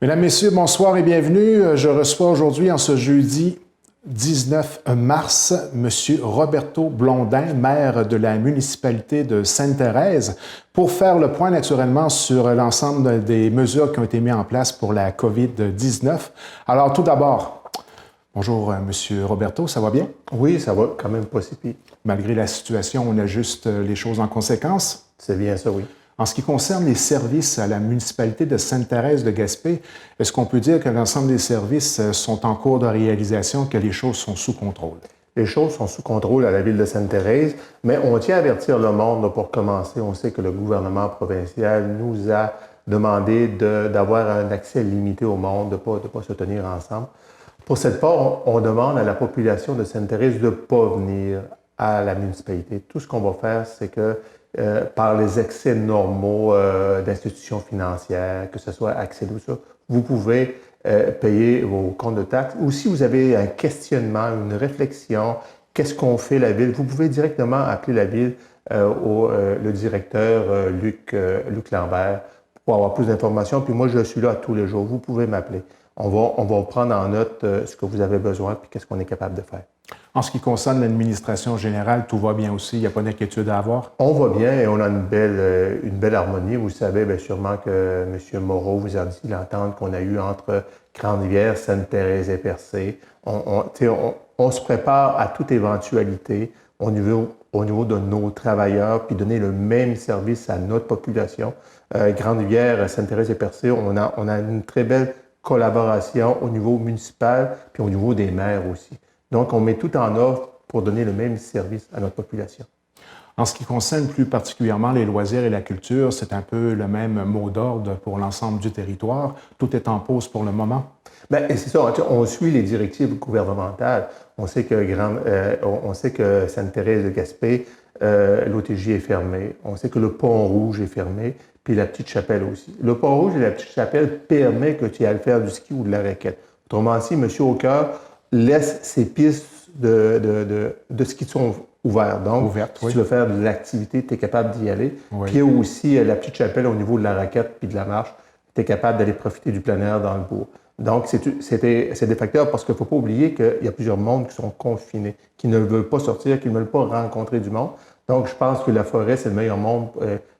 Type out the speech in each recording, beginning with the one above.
Mesdames, Messieurs, bonsoir et bienvenue. Je reçois aujourd'hui, en ce jeudi 19 mars, M. Roberto Blondin, maire de la municipalité de Sainte-Thérèse, pour faire le point naturellement sur l'ensemble des mesures qui ont été mises en place pour la COVID-19. Alors, tout d'abord, bonjour M. Roberto, ça va bien? Oui, ça va quand même pas si pire. Malgré la situation, on ajuste les choses en conséquence? C'est bien ça, oui. En ce qui concerne les services à la municipalité de Sainte-Thérèse de Gaspé, est-ce qu'on peut dire que l'ensemble des services sont en cours de réalisation, que les choses sont sous contrôle? Les choses sont sous contrôle à la ville de Sainte-Thérèse, mais on tient à avertir le monde là, pour commencer. On sait que le gouvernement provincial nous a demandé d'avoir un accès limité au monde, de ne pas se tenir ensemble. Pour cette part, on demande à la population de Sainte-Thérèse de ne pas venir à la municipalité. Tout ce qu'on va faire, c'est que par les accès normaux d'institutions financières, que ce soit accès ou ça, vous pouvez payer vos comptes de taxes. Ou si vous avez un questionnement, une réflexion, qu'est-ce qu'on fait la ville, vous pouvez directement appeler la ville le directeur Luc Lambert pour avoir plus d'informations. Puis moi, je suis là tous les jours. Vous pouvez m'appeler. On va prendre en note ce que vous avez besoin puis qu'est-ce qu'on est capable de faire. En ce qui concerne l'administration générale, tout va bien aussi? Il n'y a pas d'inquiétude à avoir? On va bien et on a une belle harmonie. Vous savez bien sûrement que M. Moreau vous a dit l'entente qu'on a eue entre Grande-Rivière, Sainte-Thérèse et Percé. On se prépare à toute éventualité au niveau de nos travailleurs puis donner le même service à notre population. Grande-Rivière, Sainte-Thérèse et Percé, on a une très belle collaboration au niveau municipal puis au niveau des maires aussi. Donc, on met tout en œuvre pour donner le même service à notre population. En ce qui concerne plus particulièrement les loisirs et la culture, c'est un peu le même mot d'ordre pour l'ensemble du territoire. Tout est en pause pour le moment? Bien, c'est ça. On suit les directives gouvernementales. On sait que Sainte-Thérèse de Gaspé, l'OTJ est fermé. On sait que le Pont-Rouge est fermé, puis la Petite-Chapelle aussi. Le Pont-Rouge et la Petite-Chapelle permettent que tu ailles faire du ski ou de la raquette. Autrement dit, M. Aucoeur laisse ces pistes de ski sont ouvertes. Donc, si tu veux faire de l'activité, tu es capable d'y aller. Oui. Puis il y a aussi la Petite-Chapelle au niveau de la raquette puis de la marche. Tu es capable d'aller profiter du plein air dans le bourg. Donc, c'est des facteurs parce qu'il ne faut pas oublier qu'il y a plusieurs mondes qui sont confinés, qui ne veulent pas sortir, qui ne veulent pas rencontrer du monde. Donc, je pense que la forêt, c'est le meilleur monde,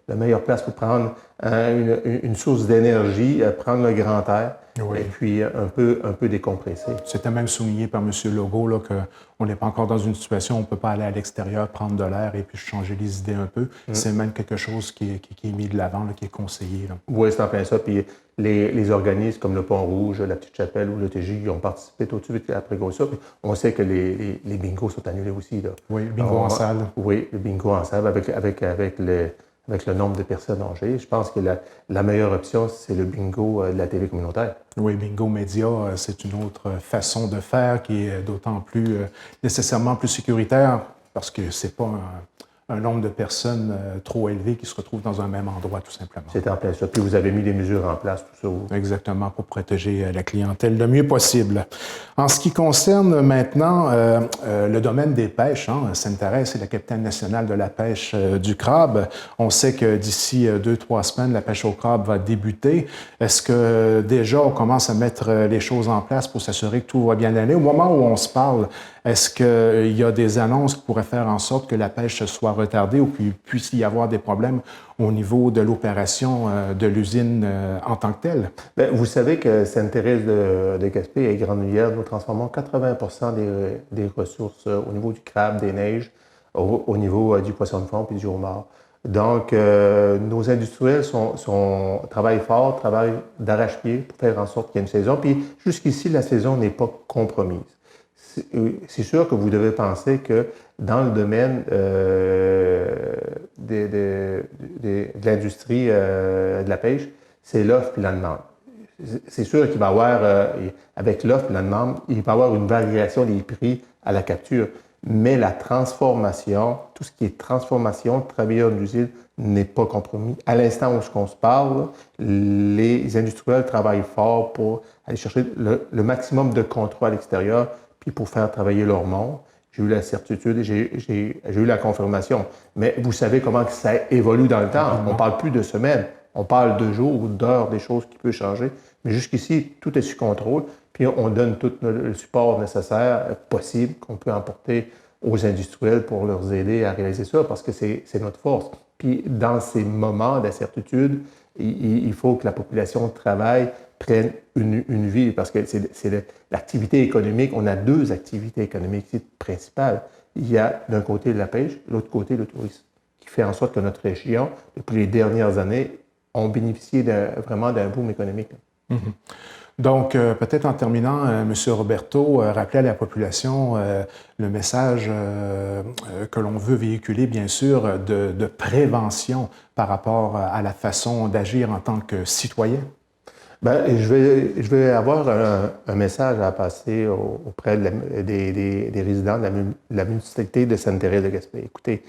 la meilleure place pour prendre une source d'énergie, prendre le grand air. Oui. Et puis un peu décompresser. C'était même souligné par M. Legault qu'on n'est pas encore dans une situation où on ne peut pas aller à l'extérieur, prendre de l'air et puis changer les idées un peu. C'est même quelque chose qui est mis de l'avant, qui est conseillé. Là. Oui, c'est en plein ça. Puis les organismes comme le Pont-Rouge, la Petite-Chapelle ou l'OTJ ont participé tout de suite après ça. Puis on sait que les bingos sont annulés aussi. Là. Oui, bingo en salle. Oui, le bingo en salle avec le nombre de personnes âgées. Je pense que la meilleure option, c'est le bingo de la télé communautaire. Oui, bingo média, c'est une autre façon de faire qui est d'autant plus nécessairement plus sécuritaire parce que c'est pas un nombre de personnes trop élevé qui se retrouvent dans un même endroit, tout simplement. C'est en plein ça. Puis vous avez mis des mesures en place, tout ça. Vous. Exactement, pour protéger la clientèle le mieux possible. En ce qui concerne maintenant le domaine des pêches, Sainte-Thérèse, c'est la capitale nationale de la pêche du crabe. On sait que d'ici 2-3 semaines, la pêche au crabe va débuter. Est-ce que déjà on commence à mettre les choses en place pour s'assurer que tout va bien aller? Au moment où on se parle, est-ce qu'il y a des annonces qui pourraient faire en sorte que la pêche soit retardée ou qu'il puisse y avoir des problèmes au niveau de l'opération de l'usine en tant que telle? Bien, vous savez que Sainte-Thérèse de Gaspé et Grande-Rivière, nous transformons 80 des ressources au niveau du crabe, des neiges, au niveau du poisson de fond et du homard. Donc, nos industriels travaillent fort, travaillent d'arrache-pied pour faire en sorte qu'il y ait une saison. Puis jusqu'ici, la saison n'est pas compromise. C'est sûr que vous devez penser que dans le domaine de l'industrie de la pêche, c'est l'offre et la demande. C'est sûr qu'il va y avoir, avec l'offre et la demande, il va y avoir une variation des prix à la capture. Mais la transformation, tout ce qui est transformation, travailleurs d'usine, n'est pas compromis. À l'instant où on se parle, les industriels travaillent fort pour aller chercher le maximum de contrats à l'extérieur puis pour faire travailler leur monde. J'ai eu la certitude et j'ai eu la confirmation. Mais vous savez comment ça évolue dans le temps. On ne parle plus de semaines, On parle de jours ou d'heures des choses qui peuvent changer, mais jusqu'ici, tout est sous contrôle, puis on donne tout le support nécessaire, possible, qu'on peut apporter aux industriels pour leur aider à réaliser ça, parce que c'est notre force. Puis dans ces moments d'incertitude, il faut que la population travaille, prenne une vie, parce que c'est l'activité économique. On a deux activités économiques principales. Il y a d'un côté la pêche, de l'autre côté le tourisme, qui fait en sorte que notre région, depuis les dernières années, ont bénéficié vraiment d'un boom économique. Mm-hmm. Donc, peut-être en terminant, M. Roberto, rappeler à la population le message que l'on veut véhiculer, bien sûr, de prévention par rapport à la façon d'agir en tant que citoyen. Bien, je vais avoir un message à passer auprès des résidents de la municipalité de Sainte-Thérèse de Gaspé. Écoutez,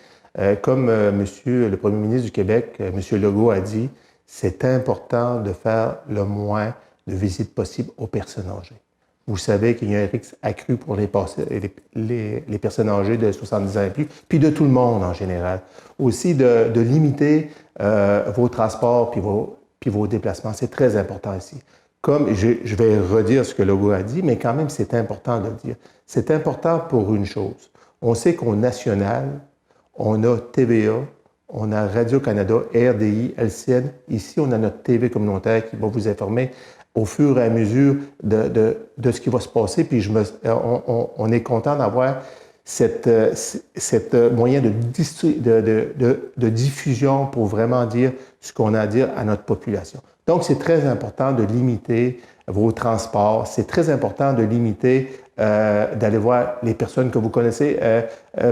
comme Monsieur le Premier ministre du Québec, M. Legault, a dit, c'est important de faire le moins de visites possibles aux personnes âgées. Vous savez qu'il y a un risque accru pour les personnes âgées de 70 ans et plus, puis de tout le monde en général. Aussi de limiter vos transports puis vos déplacements. C'est très important ici. Comme je vais redire ce que Legault a dit, mais quand même, c'est important de le dire. C'est important pour une chose. On sait qu'au national, on a TVA, on a Radio-Canada, RDI, LCN. Ici, on a notre TV communautaire qui va vous informer au fur et à mesure de ce qui va se passer. Puis on est content d'avoir cette moyen de diffusion pour vraiment dire ce qu'on a à dire à notre population. Donc, c'est très important de limiter vos transports. C'est très important de limiter, d'aller voir les personnes que vous connaissez,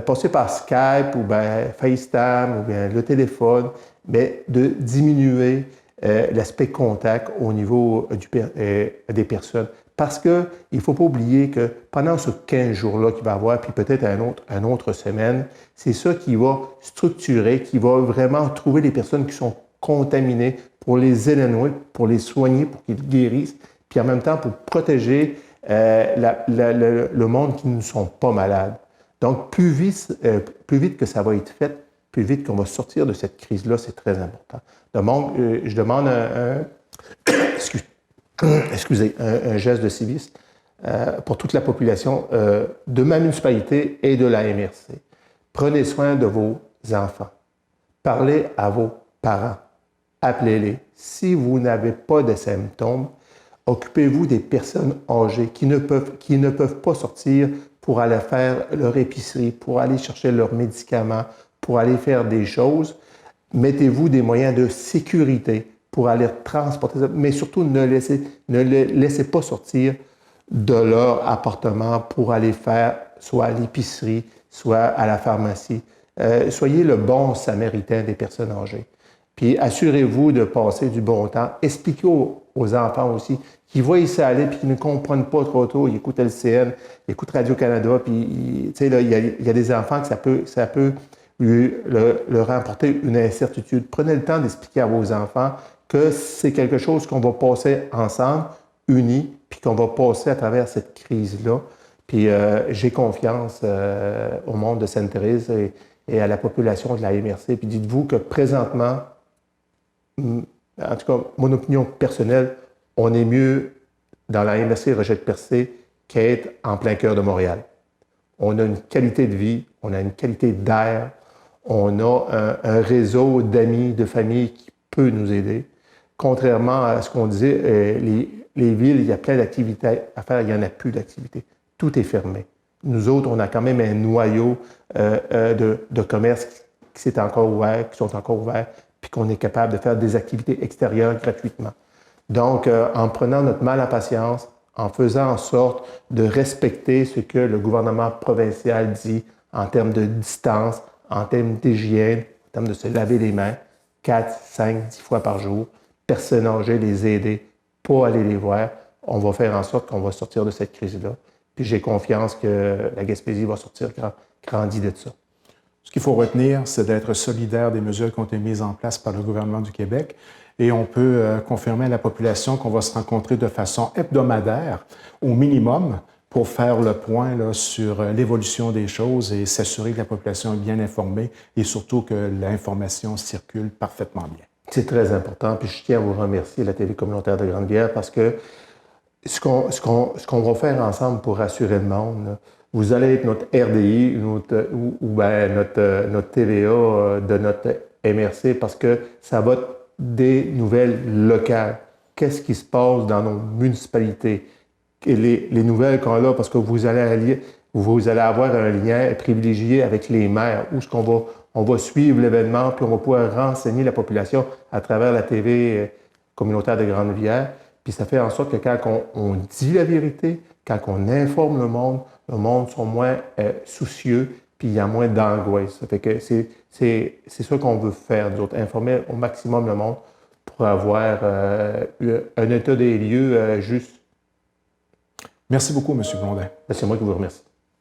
passer par Skype ou bien FaceTime ou bien le téléphone, mais de diminuer l'aspect contact au niveau des personnes. Parce qu'il ne faut pas oublier que pendant ce 15 jours-là qu'il va y avoir, puis peut-être une autre semaine, c'est ça qui va structurer, qui va vraiment trouver les personnes qui sont contaminées pour les éloigner, pour les soigner, pour qu'ils guérissent, puis en même temps pour protéger le monde qui ne sont pas malades. Donc, plus vite que ça va être fait, plus vite qu'on va sortir de cette crise-là, c'est très important. Donc, je demande un geste de civisme pour toute la population de ma municipalité et de la MRC. Prenez soin de vos enfants. Parlez à vos parents. Appelez-les. Si vous n'avez pas de symptômes, occupez-vous des personnes âgées qui ne peuvent pas sortir pour aller faire leur épicerie, pour aller chercher leurs médicaments, pour aller faire des choses. Mettez-vous des moyens de sécurité pour aller transporter ça, mais surtout ne les laissez pas sortir de leur appartement pour aller faire soit à l'épicerie, soit à la pharmacie. Soyez le bon samaritain des personnes âgées. Puis assurez-vous de passer du bon temps. Expliquez aux enfants aussi qui voient ça aller puis qui ne comprennent pas trop tôt. Ils écoutent LCN, ils écoutent Radio-Canada, puis tu sais, là, il y a des enfants que ça peut leur apporter une incertitude. Prenez le temps d'expliquer à vos enfants que c'est quelque chose qu'on va passer ensemble, unis, puis qu'on va passer à travers cette crise-là. Puis j'ai confiance au monde de Sainte-Thérèse et à la population de la MRC. Puis dites-vous que présentement, en tout cas, mon opinion personnelle, on est mieux dans la MRC Rochette-Percé qu'être en plein cœur de Montréal. On a une qualité de vie, on a une qualité d'air, on a un réseau d'amis, de famille qui peut nous aider. Contrairement à ce qu'on disait, les villes, il y a plein d'activités à faire, il n'y en a plus d'activités. Tout est fermé. Nous autres, on a quand même un noyau de commerce qui sont encore ouverts, puis qu'on est capable de faire des activités extérieures gratuitement. Donc, en prenant notre mal à patience, en faisant en sorte de respecter ce que le gouvernement provincial dit en termes de distance, en termes d'hygiène, en termes de se laver les mains, 4, 5, 10 fois par jour, personnes âgées, les aider, pas aller les voir, on va faire en sorte qu'on va sortir de cette crise-là. Puis j'ai confiance que la Gaspésie va sortir grandie de ça. Ce qu'il faut retenir, c'est d'être solidaire des mesures qui ont été mises en place par le gouvernement du Québec. Et on peut confirmer à la population qu'on va se rencontrer de façon hebdomadaire, au minimum, pour faire le point là, sur l'évolution des choses et s'assurer que la population est bien informée et surtout que l'information circule parfaitement bien. C'est très important. Puis je tiens à vous remercier, la TV communautaire de Grande-Rivière, parce que ce qu'on va faire ensemble pour rassurer le monde, là, vous allez être notre RDI notre TVA de notre MRC parce que ça va être des nouvelles locales. Qu'est-ce qui se passe dans nos municipalités? Et les nouvelles qu'on a, parce que vous allez avoir un lien privilégié avec les maires, où on va suivre l'événement, puis on va pouvoir renseigner la population à travers la TV communautaire de Grande-Rivière. Puis ça fait en sorte que quand on dit la vérité, quand on informe le monde sont moins soucieux, puis il y a moins d'angoisse. Ça fait que c'est ça qu'on veut faire, nous autres, informer au maximum le monde pour avoir un état des lieux juste. Merci beaucoup, M. Blondin. C'est moi qui vous remercie.